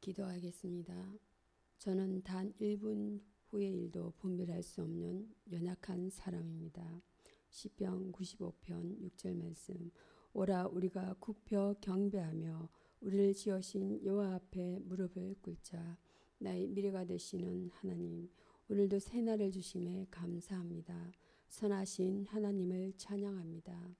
기도하겠습니다. 저는 단 1분 후의 일도 분별할 수 없는 연약한 사람입니다. 시편 95편 6절 말씀. 오라 우리가 굽혀 경배하며 우리를 지으신 여호와 앞에 무릎을 꿇자. 나의 미래가 되시는 하나님, 오늘도 새날을 주심에 감사합니다. 선하신 하나님을 찬양합니다.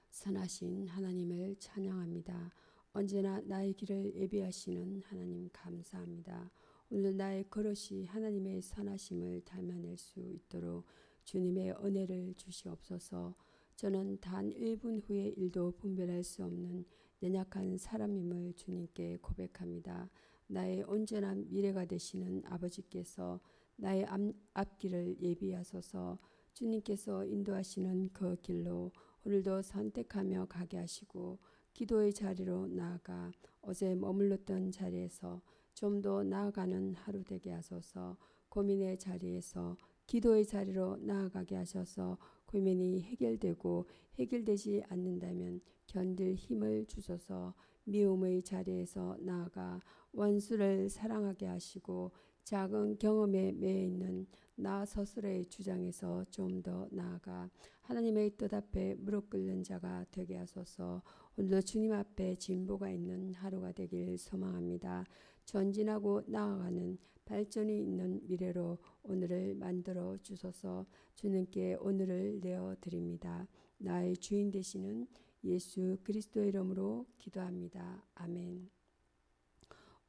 선하신 하나님을 찬양합니다. 언제나 나의 길을 예비하시는 하나님 감사합니다. 오늘 나의 걸음이 하나님의 선하심을 닮아낼 수 있도록 주님의 은혜를 주시옵소서. 저는 단 1분 후의 일도 분별할 수 없는 연약한 사람임을 주님께 고백합니다. 나의 온전한 미래가 되시는 아버지께서 나의 앞길을 예비하소서. 주님께서 인도하시는 그 길로 오늘도 선택하며 가게 하시고 기도의 자리로 나아가 어제 머물렀던 자리에서 좀 더 나아가는 하루 되게 하소서. 고민의 자리에서 기도의 자리로 나아가게 하셔서 고민이 해결되고 해결되지 않는다면 견딜 힘을 주소서. 미움의 자리에서 나아가 원수를 사랑하게 하시고 작은 경험에 매여 있는 나 스스로의 주장에서 좀 더 나아가 하나님의 뜻 앞에 무릎 꿇는 자가 되게 하소서. 오늘도 주님 앞에 진보가 있는 하루가 되길 소망합니다. 전진하고 나아가는 발전이 있는 미래로 오늘을 만들어 주소서. 주님께 오늘을 내어 드립니다. 나의 주인 되시는 예수 그리스도의 이름으로 기도합니다. 아멘.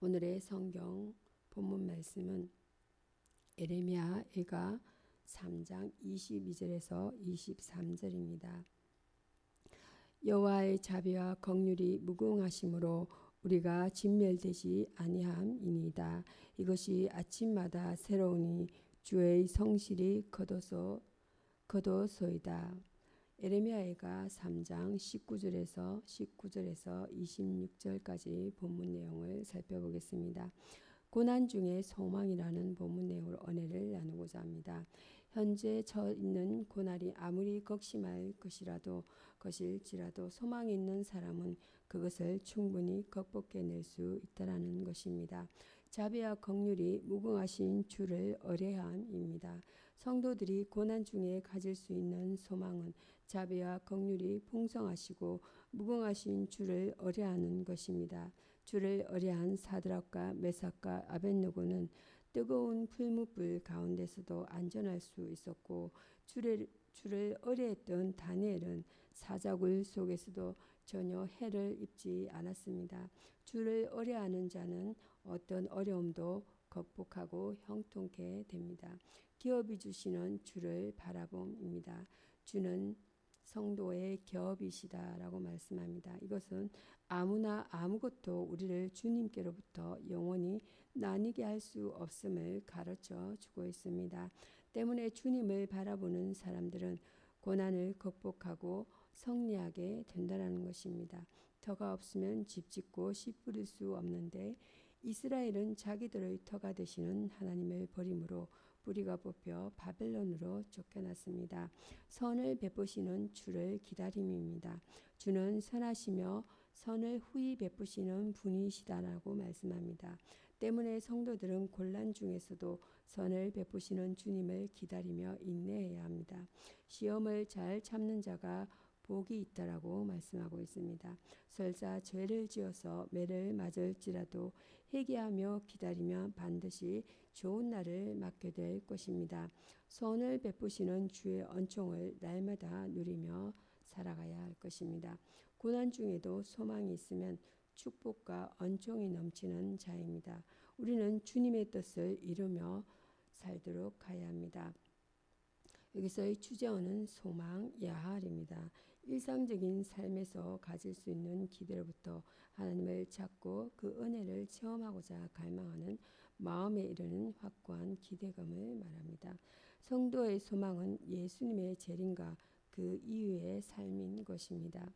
오늘의 성경 본문 말씀은 에레미야가 3장 22절에서 23절입니다. 여호와의 자비와 긍휼이 무궁하심으로 우리가 진멸되지 아니함이니이다. 이것이 아침마다 새로우니 주의 성실이 거도소이다. 에레미야가 3장 19절에서 26절까지 본문 내용을 살펴보겠습니다. 고난 중에 소망이라는 본문 내용으로 은혜를 나누고자 합니다. 현재 저 있는 고난이 아무리 극심할 것일지라도 소망이 있는 사람은 그것을 충분히 극복해낼 수 있다라는 것입니다. 자비와 긍휼이 무궁하신 주를 의뢰함입니다. 성도들이 고난 중에 가질 수 있는 소망은 자비와 긍휼이 풍성하시고 무궁하신 주를 의뢰하는 것입니다. 주를 의뢰한 사드락과 메삭과 아벳느고는 뜨거운 풀무불 가운데서도 안전할 수 있었고 주를 의뢰했던 다니엘은 사자굴 속에서도 전혀 해를 입지 않았습니다. 주를 의뢰하는 자는 어떤 어려움도 극복하고 형통케 됩니다. 기업이 주시는 주를 바라봄입니다. 주는 성도의 기업이시다라고 말씀합니다. 이것은 아무나 아무것도 우리를 주님께로부터 영원히 나뉘게 할 수 없음을 가르쳐 주고 있습니다. 때문에 주님을 바라보는 사람들은 고난을 극복하고 승리하게 된다는 것입니다. 터가 없으면 집 짓고 씨 뿌릴 수 없는데 이스라엘은 자기들의 터가 되시는 하나님을 버림으로 뿌리가 뽑혀 바벨론으로 쫓겨났습니다. 선을 베푸시는 주를 기다림입니다. 주는 선하시며 선을 후히 베푸시는 분이시다라고 말씀합니다. 때문에 성도들은 곤란 중에서도 선을 베푸시는 주님을 기다리며 인내해야 합니다. 시험을 잘 참는 자가 복이 있다라고 말씀하고 있습니다. 설사 죄를 지어서 매를 맞을지라도 회개하며 기다리면 반드시 좋은 날을 맞게 될 것입니다. 선을 베푸시는 주의恩寵을 날마다 누리며 살아가야 할 것입니다. 고난 중에도 소망이 있으면 축복과恩寵이 넘치는 자입니다. 우리는 주님의 뜻을 이루며 살도록 하여야 합니다. 여기서의 주제어는 소망, 야할입니다. 일상적인 삶에서 가질 수 있는 기대로부터 하나님을 찾고 그 은혜를 체험하고자 갈망하는 마음에 이르는 확고한 기대감을 말합니다. 성도의 소망은 예수님의 재림과 그 이후의 삶인 것입니다.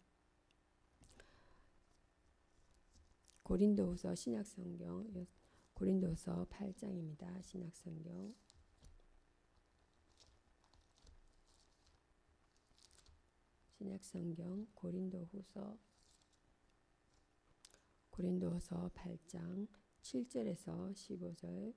고린도후서 신약성경 고린도서 8장입니다. 신약성경 신약성경 고린도후서 고린도서 8장 7절에서 15절.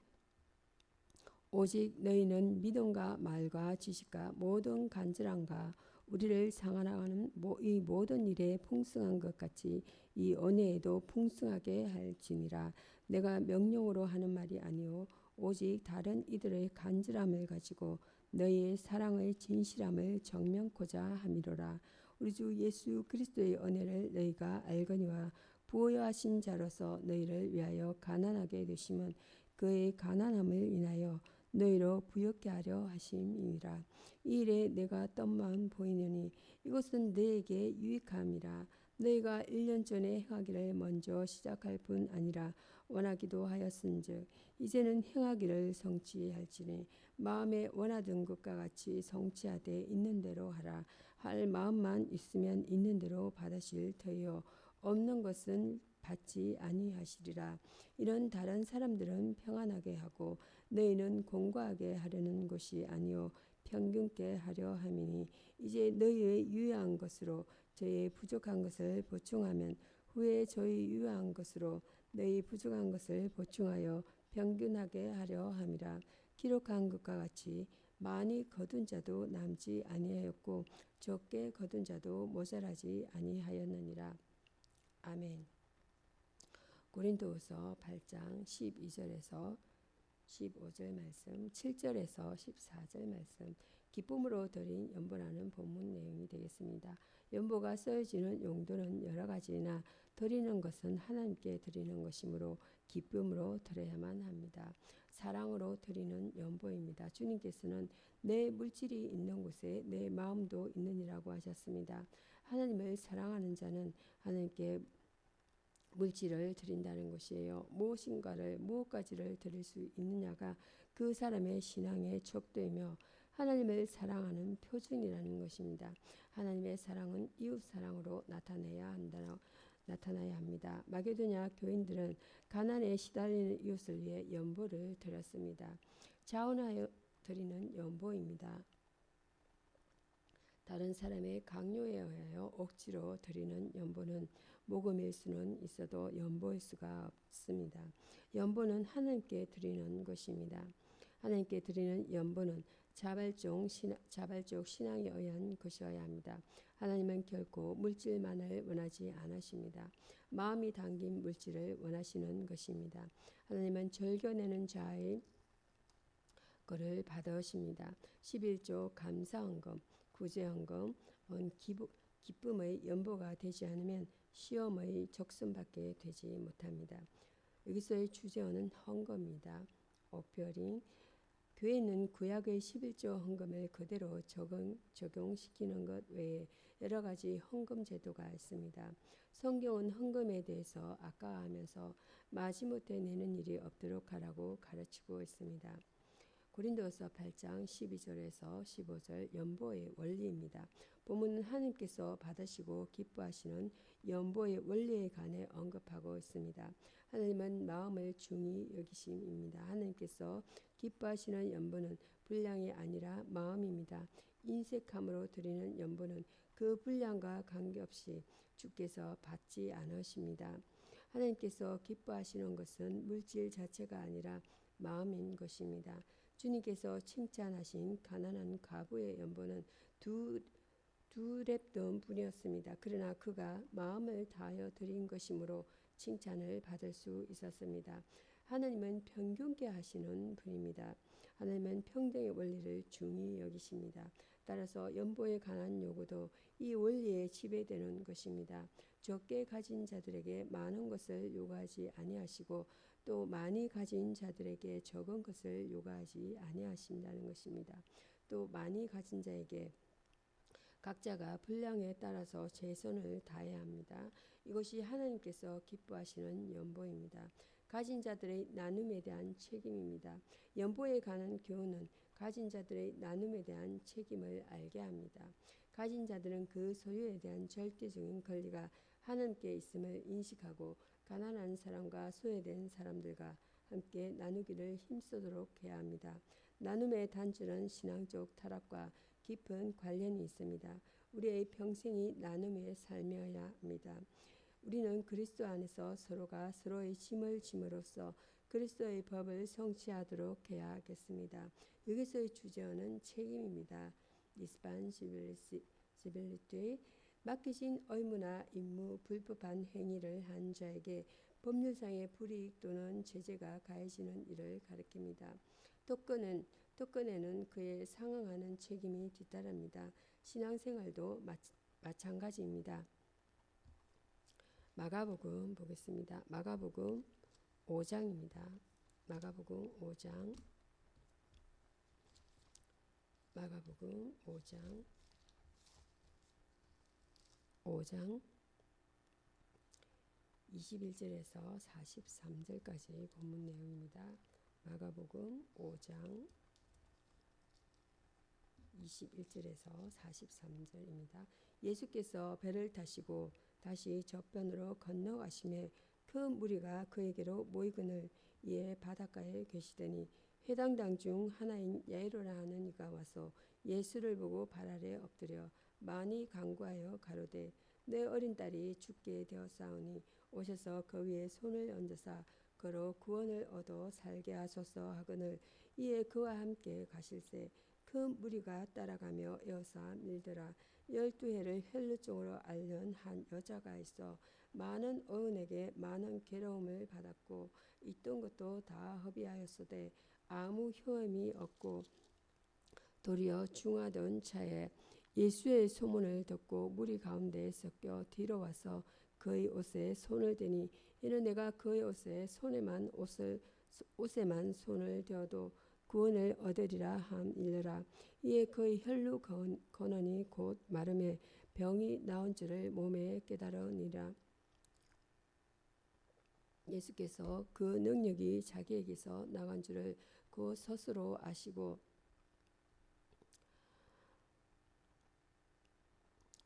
오직 너희는 믿음과 말과 지식과 모든 간절함과 우리를 상하나가는 이 모든 일에 풍성한 것 같이 이 은혜에도 풍성하게 할지니라. 내가 명령으로 하는 말이 아니요 오직 다른 이들의 간절함을 가지고 너희의 사랑의 진실함을 정명코자 함이로라. 우리 주 예수 그리스도의 은혜를 너희가 알거니와 부요하신 자로서 너희를 위하여 가난하게 되심은 그의 가난함을 인하여 너희로 부욕케 하려 하심이니라. 이 일에 내가 떤 마음 보이느니 이것은 너에게 유익함이라. 너희가 1년 전에 행하기를 먼저 시작할 뿐 아니라 원하기도 하였은즉 이제는 행하기를 성취할지니 마음에 원하던 것과 같이 성취하되 있는 대로 하라. 할 마음만 있으면 있는 대로 받으실 터이요 없는 것은 받지 아니하시리라. 이런 다른 사람들은 평안하게 하고 너희는 공고하게 하려는 것이 아니요 평균케 하려 함이니 이제 너희의 유효한 것으로 저희의 부족한 것을 보충하면 후에 저희 유효한 것으로 너희 부족한 것을 보충하여 평균하게 하려 함이라. 기록한 것과 같이 많이 거둔 자도 남지 아니하였고 적게 거둔 자도 모자라지 아니하였느니라. 아멘. 고린도후서 8장 12절에서 15절 말씀, 7절에서 14절 말씀, 기쁨으로 드린 연보라는 본문 내용이 되겠습니다. 연보가 쓰여지는 용도는 여러 가지나 드리는 것은 하나님께 드리는 것이므로 기쁨으로 드려야만 합니다. 사랑으로 드리는 연보입니다. 주님께서는 내 물질이 있는 곳에 내 마음도 있느니라고 하셨습니다. 하나님을 사랑하는 자는 하나님께 물질을 드린다는 것이에요. 무엇까지를 드릴 수 있느냐가 그 사람의 신앙의 척도이며 하나님을 사랑하는 표준이라는 것입니다. 하나님의 사랑은 이웃 사랑으로 나타나야 합니다. 마게도냐 교인들은 가난에 시달리는 이웃을 위해 연보를 드렸습니다. 자원하여 드리는 연보입니다. 다른 사람의 강요에 의하여 억지로 드리는 연보는 모금일 수는 있어도 연보일 수가 없습니다. 연보는 하나님께 드리는 것입니다. 하나님께 드리는 연보는 자발적 신앙에 의한 것이어야 합니다. 하나님은 결코 물질만을 원하지 않으십니다. 마음이 담긴 물질을 원하시는 것입니다. 하나님은 절겨내는 자의 것을 받으십니다. 11조 감사헌금, 구제헌금은 기쁨의 연보가 되지 않으면 시험의 적선받게 되지 못합니다. 여기서의 주제어는 헌금입니다. 오퍼링. 교회는 구약의 11조 헌금을 그대로 적용시키는 것 외에 여러 가지 헌금 제도가 있습니다. 성경은 헌금에 대해서 아까워하면서 마지못해 내는 일이 없도록 하라고 가르치고 있습니다. 고린도서 8장 12절에서 15절 연보의 원리입니다. 본문은 하나님께서 받으시고 기뻐하시는 연보의 원리에 관해 언급하고 있습니다. 하나님은 마음을 중히 여기심입니다. 하나님께서 기뻐하시는 연보는 분량이 아니라 마음입니다. 인색함으로 드리는 연보는 그 분량과 관계없이 주께서 받지 않으십니다. 하나님께서 기뻐하시는 것은 물질 자체가 아니라 마음인 것입니다. 주님께서 칭찬하신 가난한 과부의 연보는 두 렙돈 뿐이었습니다. 그러나 그가 마음을 다하여 드린 것이므로 칭찬을 받을 수 있었습니다. 하나님은 평균케 하시는 분입니다. 하나님은 평등의 원리를 중히 여기십니다. 따라서 연보에 관한 요구도 이 원리에 지배되는 것입니다. 적게 가진 자들에게 많은 것을 요구하지 아니하시고 또 많이 가진 자들에게 적은 것을 요구하지 아니하신다는 것입니다. 또 많이 가진 자에게 각자가 분량에 따라서 최선을 다해야 합니다. 이것이 하나님께서 기뻐하시는 연보입니다. 가진 자들의 나눔에 대한 책임입니다. 연보에 관한 교훈은 가진 자들의 나눔에 대한 책임을 알게 합니다. 가진 자들은 그 소유에 대한 절대적인 권리가 하나님께 있음을 인식하고 가난한 사람과 소외된 사람들과 함께 나누기를 힘쓰도록 해야 합니다. 나눔의 단절은 신앙적 타락과 깊은 관련이 있습니다. 우리의 평생이 나눔의 삶이어야 합니다. 우리는 그리스도 안에서 서로가 서로의 짐을 짐으로써 그리스도의 법을 성취하도록 해야 하겠습니다. 여기서의 주제어는 책임입니다. responsibility, 맡기신 의무나 임무, 불법한 행위를 한 자에게 법률상의 불이익 또는 제재가 가해지는 일을 가리킵니다. 특권에는 그에 상응하는 책임이 뒤따릅니다. 신앙생활도 마찬가지입니다. 마가복음 보겠습니다. 마가복음 5장입니다. 마가복음 5장 5장 21절에서 43절까지 본문 내용입니다. 마가복음 5장 21절에서 43절입니다. 예수께서 배를 타시고 다시 저편으로 건너가시매 큰 무리가 그에게로 모이거늘 이에 바닷가에 계시더니 회당장 중 하나인 야이로라 하는 이가 와서 예수를 보고 발 아래 엎드려 많이 간구하여 가로되 내 어린 딸이 죽게 되었사오니 오셔서 그 위에 손을 얹으사 그로 구원을 얻어 살게 하소서 하거늘 이에 그와 함께 가실새 큰 무리가 따라가며 에워싸 밀더라. 12해를 혈루증으로 앓는 한 여자가 있어 많은 어른에게 많은 괴로움을 받았고 있던 것도 다 허비하였으되 아무 효험이 없고 도리어 중하던 차에 예수의 소문을 듣고 무리 가운데 섞여 뒤로 와서 그의 옷에 손을 대니 이는 내가 그의 옷에만 손을 대어도 구원을 얻으리라 함이니라. 이에 그의 혈루 근원이 곧 마름에 병이 나온 줄을 몸에 깨달으니라. 예수께서 그 능력이 자기에게서 나간 줄을 그 스스로 아시고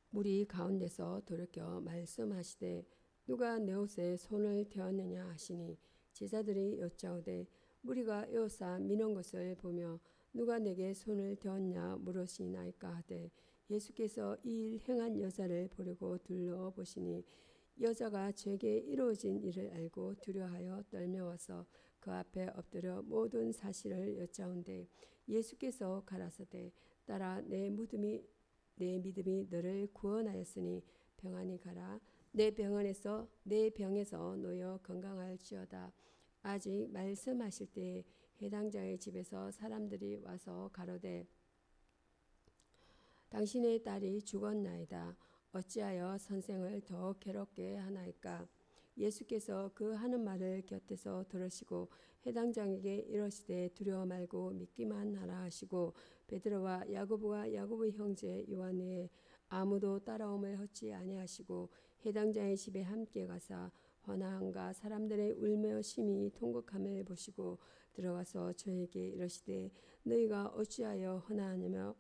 무리 가운데서 돌이켜 말씀하시되 누가 내 옷에 손을 대었느냐 하시니 제자들이 여짜오되 무리가 에워싸 미는 것을 보며 누가 내게 손을 대었냐 물으시나이까 하되 예수께서 이 일 행한 여자를 보려고 둘러보시니 여자가 제게 이루어진 일을 알고 두려워하여 떨며와서 그 앞에 엎드려 모든 사실을 여짜온대 예수께서 가라사대 딸아 내 믿음이 너를 구원하였으니 평안히 가라. 내 병에서 놓여 건강할지어다. 아직 말씀하실 때에 해당자의 집에서 사람들이 와서 가로되 당신의 딸이 죽었나이다. 어찌하여 선생을 더 괴롭게 하나이까. 예수께서 그 하는 말을 곁에서 들으시고 해당장에게 이르시되 두려워 말고 믿기만 하라 하시고 베드로와 야고보와 야고보의 형제 요한 외에 아무도 따라옴을 허지 아니하시고 해당장의 집에 함께 가사 환화함과 사람들의 울며 심히 통곡함을 보시고 들어가서 저에게 이르시되 너희가 어찌하여 환화하며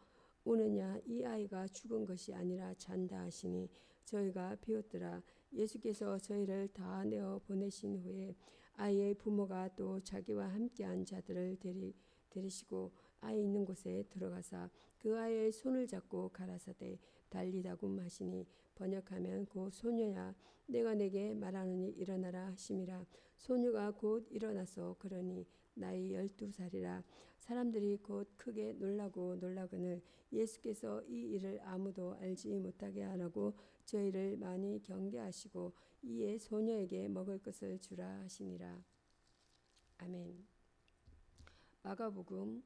우느냐 이 아이가 죽은 것이 아니라 잔다 하시니 저희가 비웃더라. 예수께서 저희를 다 내어 보내신 후에 아이의 부모가 또 자기와 함께한 자들을 데리시고 아이 있는 곳에 들어가사 그 아이의 손을 잡고 가라사대 달리다굼 하시니 번역하면 곧 소녀야 내가 내게 말하노니 일어나라 하심이라. 소녀가 곧 일어나서 그러니 나이 12살이라. 사람들이 곧 크게 놀라거늘 예수께서 이 일을 아무도 알지 못하게 하라고 저희를 많이 경계하시고 이에 소녀에게 먹을 것을 주라 하시니라. 아멘. 마가복음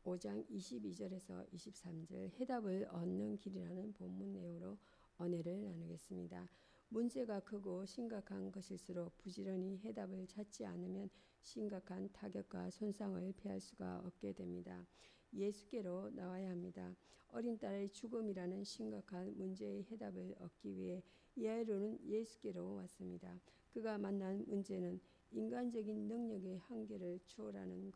5장 22절에서 23절 해답을 얻는 길이라는 본문 내용으로 은혜를 나누겠습니다. 문제가 크고 심각한 것일수록 부지런히 해답을 찾지 않으면 심각한 타격과 손상을 피할 수가 없게 됩니다. 예수께로 나와야 합니다. 어린 딸의 죽음이라는 심각한 문제의 해답을 얻기 위해 야이로는 예수께로 왔습니다. 그가 만난 문제는 인간적인 능력의 한계를 초월하는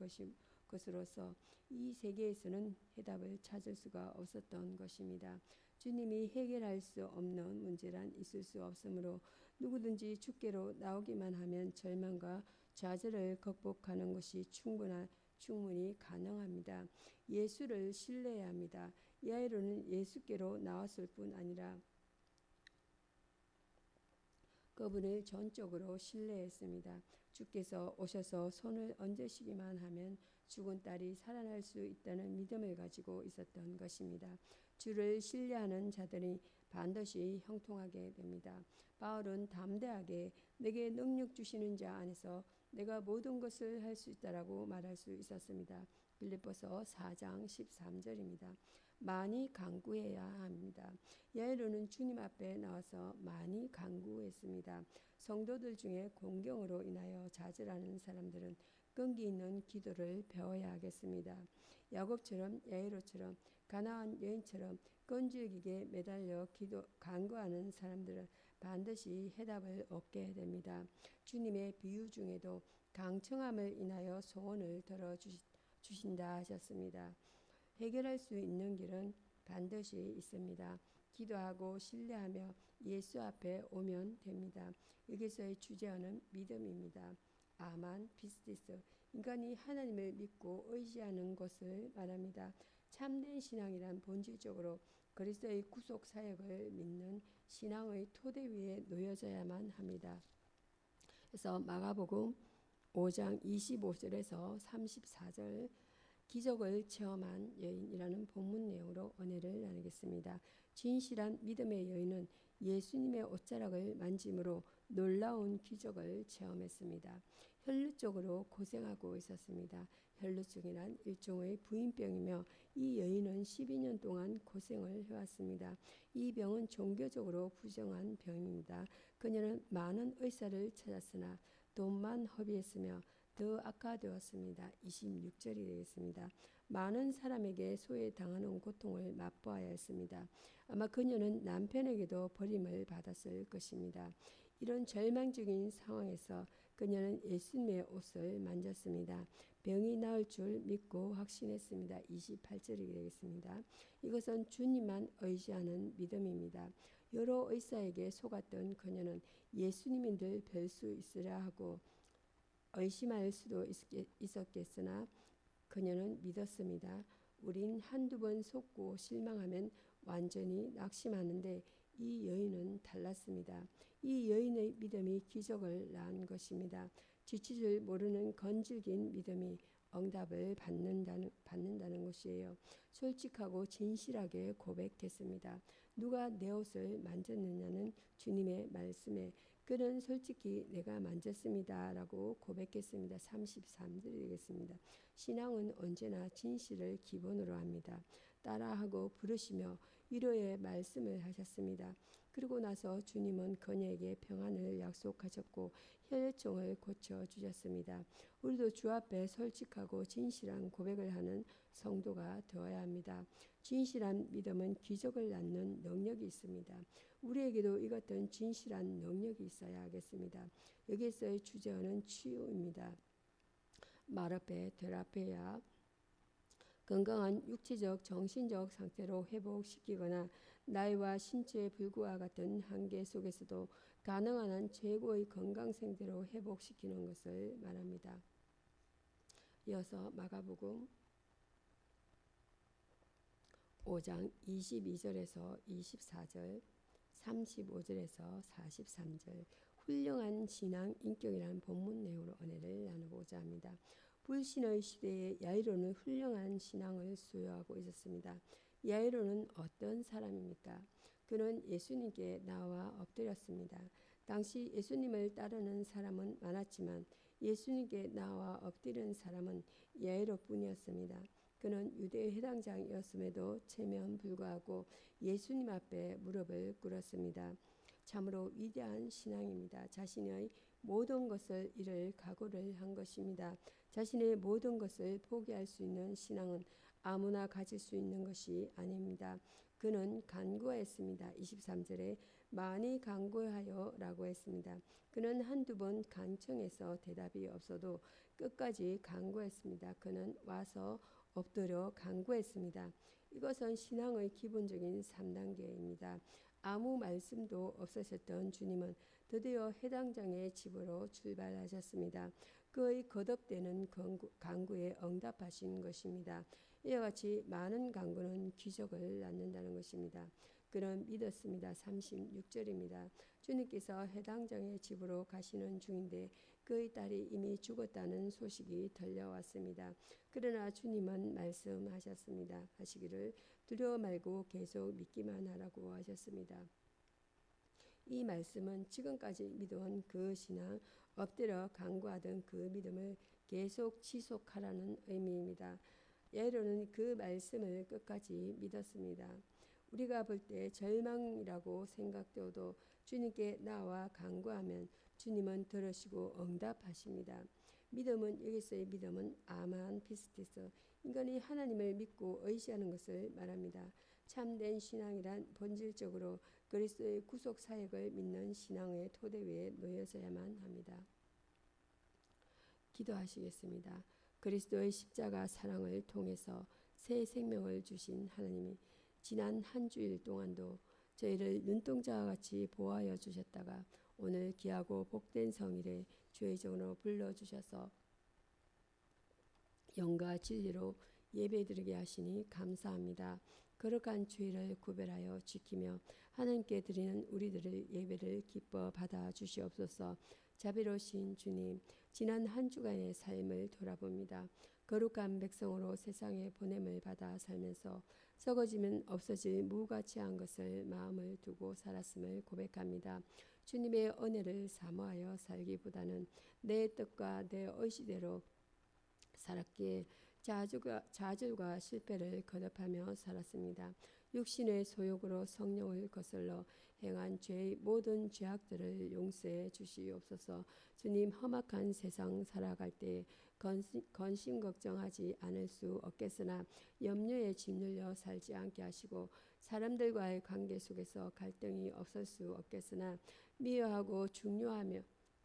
것으로서 이 세계에서는 해답을 찾을 수가 없었던 것입니다. 주님이 해결할 수 없는 문제란 있을 수 없으므로 누구든지 주께로 나오기만 하면 절망과 좌절을 극복하는 것이 충분히 가능합니다. 예수를 신뢰해야 합니다. 야이로는 예수께로 나왔을 뿐 아니라 그 그분을 전적으로 신뢰했습니다. 주께서 오셔서 손을 얹으시기만 하면 죽은 딸이 살아날 수 있다는 믿음을 가지고 있었던 것입니다. 주를 신뢰하는 자들이 반드시 형통하게 됩니다. 바울은 담대하게 내게 능력 주시는 자 안에서 내가 모든 것을 할 수 있다라고 말할 수 있었습니다. 빌립보서 4장 13절입니다. 많이 간구해야 합니다. 야이로는 주님 앞에 나와서 많이 간구했습니다. 성도들 중에 공경으로 인하여 좌절하는 사람들은 끈기 있는 기도를 배워야 하겠습니다. 야곱처럼 야이로처럼 가나안 여인처럼 끈질기게 매달려 간구하는 사람들은 반드시 해답을 얻게 됩니다. 주님의 비유 중에도 강청함을 인하여 소원을 들어주신다 하셨습니다. 해결할 수 있는 길은 반드시 있습니다. 기도하고 신뢰하며 예수 앞에 오면 됩니다. 여기서의 주제어는 믿음입니다. 아만 피스티스, 인간이 하나님을 믿고 의지하는 것을 말합니다. 참된 신앙이란 본질적으로 그리스도의 구속 사역을 믿는 신앙의 토대 위에 놓여져야만 합니다. 그래서 마가복음 5장 25절에서 34절 기적을 체험한 여인이라는 본문 내용으로 은혜를 나누겠습니다. 진실한 믿음의 여인은 예수님의 옷자락을 만짐으로 놀라운 기적을 체험했습니다. 혈루증으로 고생하고 있었습니다. 혈루증이란 일종의 부인병이며 이 여인은 12년 동안 고생을 해왔습니다. 이 병은 종교적으로 부정한 병입니다. 그녀는 많은 의사를 찾았으나 돈만 허비했으며 더 악화되었습니다. 26절이 되겠습니다. 많은 사람에게 소외당하는 고통을 맛보아야 했습니다. 아마 그녀는 남편에게도 버림을 받았을 것입니다. 이런 절망적인 상황에서 그녀는 예수님의 옷을 만졌습니다. 병이 나을 줄 믿고 확신했습니다. 28절이 되겠습니다. 이것은 주님만 의지하는 믿음입니다. 여러 의사에게 속았던 그녀는 예수님인 들 뵐 수 있으라 하고 의심할 수도 있었겠으나 그녀는 믿었습니다. 우린 한두 번 속고 실망하면 완전히 낙심하는데 이 여인은 달랐습니다. 이 여인의 믿음이 기적을 낳은 것입니다. 지칠 줄 모르는 건질긴 믿음이 응답을 받는다는 것이에요. 솔직하고 진실하게 고백했습니다. 누가 내 옷을 만졌느냐는 주님의 말씀에 그는 솔직히 내가 만졌습니다 라고 고백했습니다. 33절 되겠습니다. 신앙은 언제나 진실을 기본으로 합니다. 따라하고 부르시며 위로의 말씀을 하셨습니다. 그리고 나서 주님은 그녀에게 평안을 약속하셨고 혈통을 고쳐주셨습니다. 우리도 주 앞에 솔직하고 진실한 고백을 하는 성도가 되어야 합니다. 진실한 믿음은 기적을 낳는 능력이 있습니다. 우리에게도 이 같은 진실한 능력이 있어야 하겠습니다. 여기에서의 주제어는 치유입니다. 마르페 테라페야 건강한 육체적, 정신적 상태로 회복시키거나 나이와 신체의 불구와 같은 한계 속에서도 가능한 한 최고의 건강 상태로 회복시키는 것을 말합니다. 이어서 마가복음 5장 22절에서 24절, 35절에서 43절 훌륭한 신앙 인격이라는 본문 내용으로 은혜를 나누고자 합니다. 불신의 시대에 야이로는 훌륭한 신앙을 수여하고 있었습니다. 야이로는 어떤 사람입니까? 그는 예수님께 나와 엎드렸습니다. 당시 예수님을 따르는 사람은 많았지만 예수님께 나와 엎드린 사람은 야이로뿐이었습니다. 그는 유대 해당장이었음에도 체면 불구하고 예수님 앞에 무릎을 꿇었습니다. 참으로 위대한 신앙입니다. 자신의 모든 것을 잃을 각오를 한 것입니다. 자신의 모든 것을 포기할 수 있는 신앙은 아무나 가질 수 있는 것이 아닙니다. 그는 간구했습니다. 23절에 많이 간구하여 라고 했습니다. 그는 한두 번 간청해서 대답이 없어도 끝까지 간구했습니다. 그는 와서 엎드려 간구했습니다. 이것은 신앙의 기본적인 3단계입니다. 아무 말씀도 없으셨던 주님은 드디어 해당장의 집으로 출발하셨습니다. 그의 거듭되는 간구에 응답하신 것입니다. 이와 같이 많은 간구는 기적을 낳는다는 것입니다. 그는 믿었습니다. 36절입니다. 주님께서 해당 장의 집으로 가시는 중인데 그의 딸이 이미 죽었다는 소식이 들려왔습니다. 그러나 주님은 말씀하셨습니다. 하시기를 두려워 말고 계속 믿기만 하라고 하셨습니다. 이 말씀은 지금까지 믿어온 그 신앙, 엎드려 간구하던 그 믿음을 계속 지속하라는 의미입니다. 야이로는 그 말씀을 끝까지 믿었습니다. 우리가 볼 때 절망이라고 생각되어도 주님께 나와 간구하면 주님은 들으시고 응답하십니다. 믿음은, 여기서의 믿음은 아만 피스티스, 인간이 하나님을 믿고 의지하는 것을 말합니다. 참된 신앙이란 본질적으로 그리스도의 구속 사역을 믿는 신앙의 토대 위에 놓여져야만 합니다. 기도하시겠습니다. 그리스도의 십자가 사랑을 통해서 새 생명을 주신 하나님이 지난 한 주일 동안도 저희를 눈동자와 같이 보호하여 주셨다가 오늘 귀하고 복된 성일에 주의 종으로 불러주셔서 영과 진리로 예배드리게 하시니 감사합니다. 거룩한 주일을 구별하여 지키며 하나님께 드리는 우리들의 예배를 기뻐 받아 주시옵소서. 자비로우신 주님, 지난 한 주간의 삶을 돌아봅니다. 거룩한 백성으로 세상에 보냄을 받아 살면서 썩어지면 없어질 무가치한 것을 마음을 두고 살았음을 고백합니다. 주님의 은혜를 사모하여 살기보다는 내 뜻과 내 의지대로 살았기에 좌절과 실패를 거듭하며 살았습니다. 육신의 소욕으로 성령을 거슬러 행한 죄의 모든 죄악들을 용서해 주시옵소서. 주님, 험악한 세상 살아갈 때 건심 걱정하지 않을 수 없겠으나 염려에 짓눌려 살지 않게 하시고 사람들과의 관계 속에서 갈등이 없을 수 없겠으나 미워하고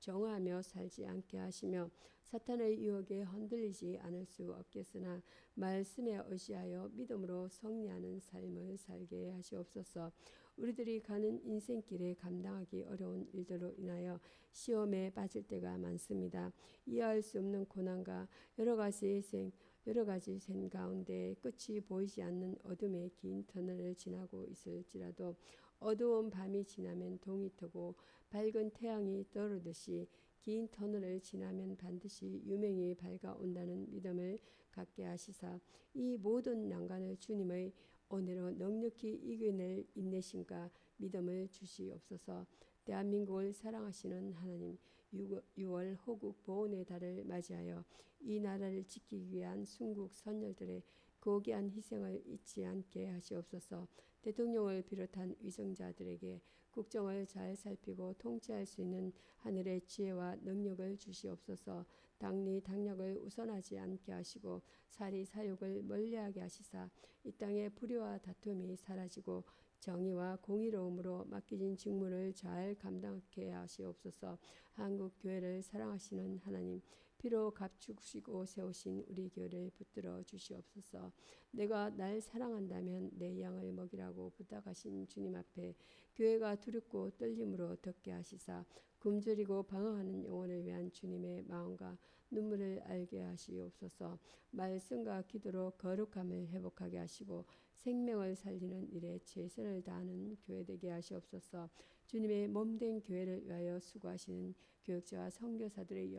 정화하며 살지 않게 하시며 사탄의 유혹에 흔들리지 않을 수 없겠으나 말씀에 의지하여 믿음으로 승리하는 삶을 살게 하시옵소서. 우리들이 가는 인생길에 감당하기 어려운 일들로 인하여 시험에 빠질 때가 많습니다. 이해할 수 없는 고난과 여러 가지 생 가운데 끝이 보이지 않는 어둠의 긴 터널을 지나고 있을지라도 어두운 밤이 지나면 동이 트고 밝은 태양이 떠오르듯이 긴 터널을 지나면 반드시 유명이 밝아온다는 믿음을 갖게 하시사 이 모든 난관을 주님의 은혜로 넉넉히 이겨낼 인내심과 믿음을 주시옵소서. 대한민국을 사랑하시는 하나님, 6월 호국 보훈의 달을 맞이하여 이 나라를 지키기 위한 순국 선열들의 고귀한 희생을 잊지 않게 하시옵소서. 대통령을 비롯한 위정자들에게 국정을 잘 살피고 통치할 수 있는 하늘의 지혜와 능력을 주시옵소서. 당리 당략을 우선하지 않게 하시고 사리 사욕을 멀리하게 하시사 이 땅의 불의와 다툼이 사라지고 정의와 공의로움으로 맡겨진 직무를 잘 감당하게 하시옵소서. 한국 교회를 사랑하시는 하나님, 피로 값주시고 세우신 우리 교회를 붙들어 주시옵소서. 내가 날 사랑한다면 내 양을 먹이라고 부탁하신 주님 앞에 교회가 두렵고 떨림으로 듣게 하시사 굶주리고 방황하는 영혼을 위한 주님의 마음과 눈물을 알게 하시옵소서. 말씀과 기도로 거룩함을 회복하게 하시고 생명을 살리는 일에 최선을 다하는 교회 되게 하시옵소서. 주님의 몸된 교회를 위하여 수고하시는 교육자와 선교사들의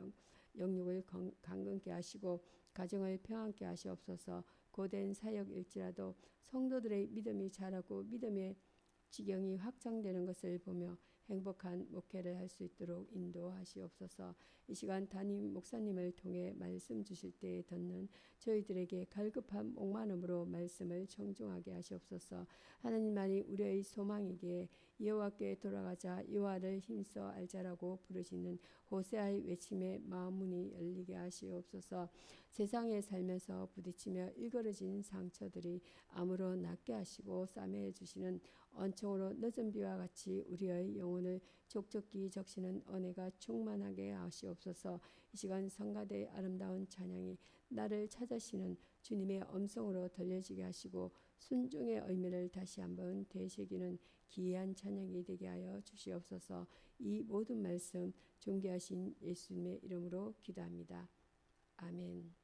영육을 강건케 하시고 가정을 평안케 하시옵소서. 고된 사역일지라도 성도들의 믿음이 자라고 믿음의 지경이 확장되는 것을 보며 행복한 목회를 할 수 있도록 인도하시옵소서. 이 시간 담임 목사님을 통해 말씀 주실 때 듣는 저희들에게 갈급한 목마름으로 말씀을 청중하게 하시옵소서. 하나님만이 우리의 소망이기에 여호와께 돌아가자 여호와를 힘써 알자라고 부르시는 호세아의 외침에 마음문이 열리게 하시옵소서. 세상에 살면서 부딪히며 일그러진 상처들이 암으로 낫게 하시고 싸매해 주시는 언총으로 늦은 비와 같이 우리의 영혼을 족적히 적시는 은혜가 충만하게 하시옵소서. 이 시간 성가대의 아름다운 찬양이 나를 찾으시는 주님의 음성으로 들려지게 하시고 순종의 의미를 다시 한번 되새기는 기이한 찬양이 되게 하여 주시옵소서. 이 모든 말씀 존귀하신 예수님의 이름으로 기도합니다. 아멘.